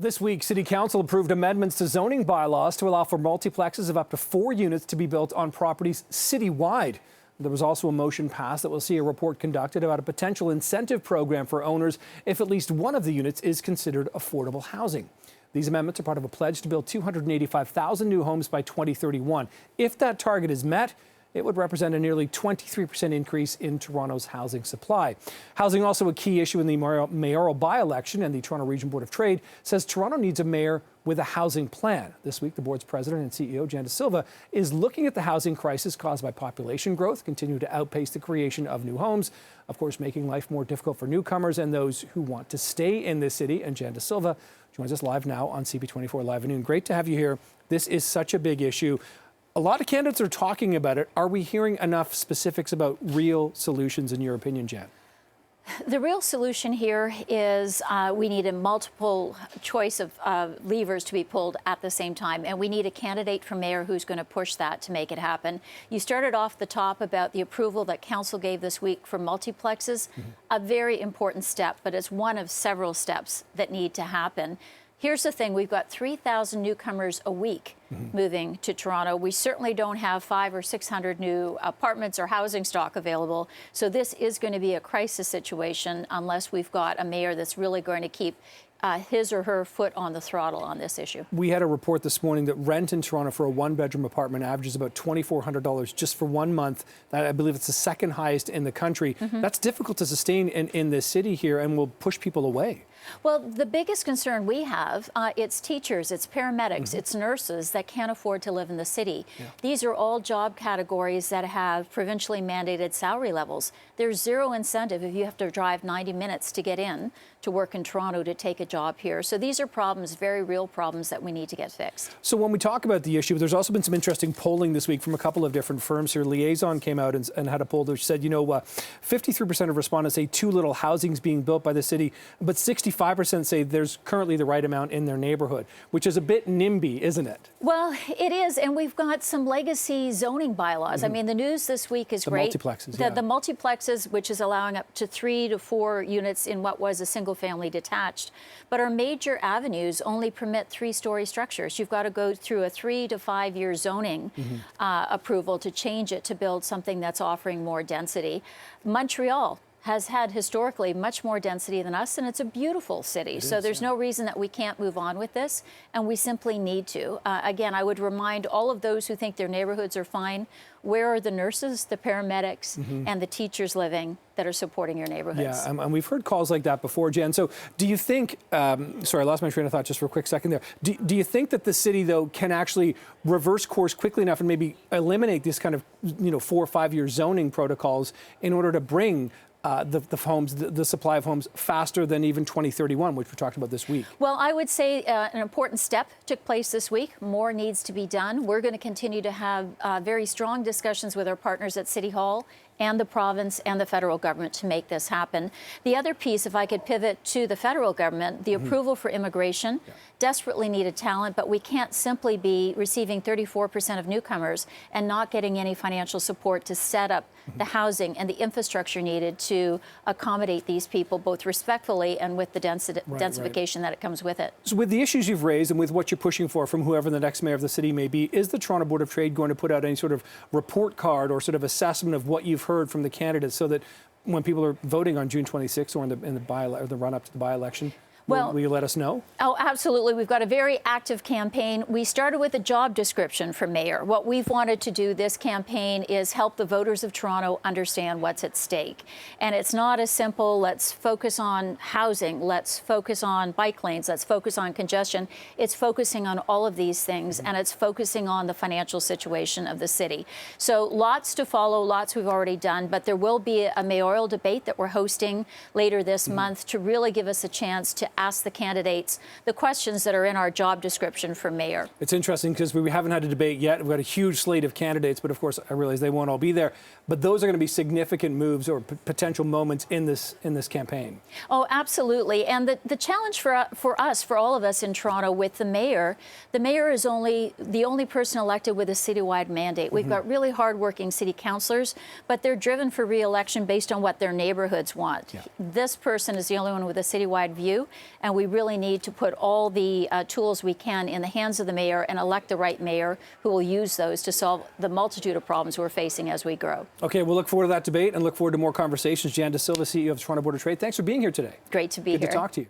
This week, City Council approved amendments to zoning bylaws to allow for multiplexes of up to 4 units to be built on properties citywide. There was also a motion passed that will see a report conducted about a potential incentive program for owners if at least one of the units is considered affordable housing. These amendments are part of a pledge to build 285,000 new homes by 2031. If that target is met, it would represent a nearly 23% increase in Toronto's housing supply. Housing also a key issue in the mayoral by-election, and the Toronto Region Board of Trade says Toronto needs a mayor with a housing plan. This week, the board's president and CEO, Jan Da Silva, is looking at the housing crisis caused by population growth, continue to outpace the creation of new homes, of course, making life more difficult for newcomers and those who want to stay in this city. And Jan Da Silva joins us live now on CP24 Live at Noon. Great to have you here. This is such a big issue. A lot of candidates are talking about it. Are we hearing enough specifics about real solutions, in your opinion, Jan? The real solution here is we need a multiple choice of levers to be pulled at the same time, and we need a candidate for mayor who's going to push that to make it happen. You started off the top about the approval that council gave this week for multiplexes, a very important step, but it's one of several steps that need to happen. Here's the thing, we've got 3,000 newcomers a week moving to Toronto. We certainly don't have 500 or 600 new apartments or housing stock available. So this is going to be a crisis situation unless we've got a mayor that's really going to keep his or her foot on the throttle on this issue. We had a report this morning that rent in Toronto for a one-bedroom apartment averages about $2,400 just for 1 month. I believe it's the second highest in the country. That's difficult to sustain in this city here and will push people away. Well, the biggest concern we have, it's teachers, it's paramedics, it's nurses that can't afford to live in the city. These are all job categories that have provincially mandated salary levels. There's zero incentive if you have to drive 90 minutes to get in to work in Toronto to take a job here. So these are problems, very real problems that we need to get fixed. So when we talk about the issue, there's also been some interesting polling this week from a couple of different firms here. Liaison came out and had a poll which said, 53% of respondents say too little housing is being built by the city, but 65% say there's currently the right amount in their neighborhood, which is a bit NIMBY, isn't it? Well, it is, and we've got some legacy zoning bylaws. I mean, the news this week is great. Multiplexes, the multiplexes, which is allowing up to 3 to 4 units in what was a single-family detached. But our major avenues only permit 3-story structures. You've got to go through a 3 to 5 year zoning approval to change it to build something that's offering more density. Montreal has had historically much more density than us, and it's a beautiful city. So there's no reason that we can't move on with this, and we simply need to. Again, I would remind all of those who think their neighborhoods are fine, where are the nurses, the paramedics, and the teachers living that are supporting your neighborhoods? Yeah, and we've heard calls like that before, Jen. So do you think, sorry, I lost my train of thought just for a quick second there. Do you think that the city, though, can actually reverse course quickly enough and maybe eliminate this kind of, 4 or 5 year zoning protocols in order to bring the supply of homes faster than even 2031, which we talked about this week? Well, I would say an important step took place this week. More needs to be done. We're going to continue to have very strong discussions with our partners at City Hall and the province and the federal government to make this happen. The other piece, if I could pivot to the federal government, the approval for immigration, desperately needed talent, but we can't simply be receiving 34% of newcomers and not getting any financial support to set up the housing and the infrastructure needed to accommodate these people, both respectfully and with the densification that it comes with it. So with the issues you've raised and with what you're pushing for from whoever the next mayor of the city may be, is the Toronto Board of Trade going to put out any sort of report card or sort of assessment of what you've heard from the candidates so that when people are voting on June 26th or in the run-up to the by-election, will you let us know? Oh, absolutely. We've got a very active campaign. We started with a job description for mayor. What we've wanted to do this campaign is help the voters of Toronto understand what's at stake. And it's not as simple, let's focus on housing, let's focus on bike lanes, let's focus on congestion. It's focusing on all of these things, and it's focusing on the financial situation of the city. So lots to follow, lots we've already done, but there will be a mayoral debate that we're hosting later this month to really give us a chance to ask the candidates the questions that are in our job description for mayor. It's interesting because we haven't had a debate yet. We've got a huge slate of candidates, but of course I realize they won't all be there. But those are going to be significant moves or potential moments in this campaign. Oh, absolutely. And the challenge for us, for all of us in Toronto with the mayor is the only person elected with a citywide mandate. We've got really hardworking city councillors, but they're driven for re-election based on what their neighborhoods want. This person is the only one with a citywide view. and we really need to put all the tools we can in the hands of the mayor and elect the right mayor who will use those to solve the multitude of problems we're facing as we grow. Okay, we'll look forward to that debate and look forward to more conversations. Jan De Silva, CEO of the Toronto Board of Trade, thanks for being here today. Great to be here. Good to talk to you.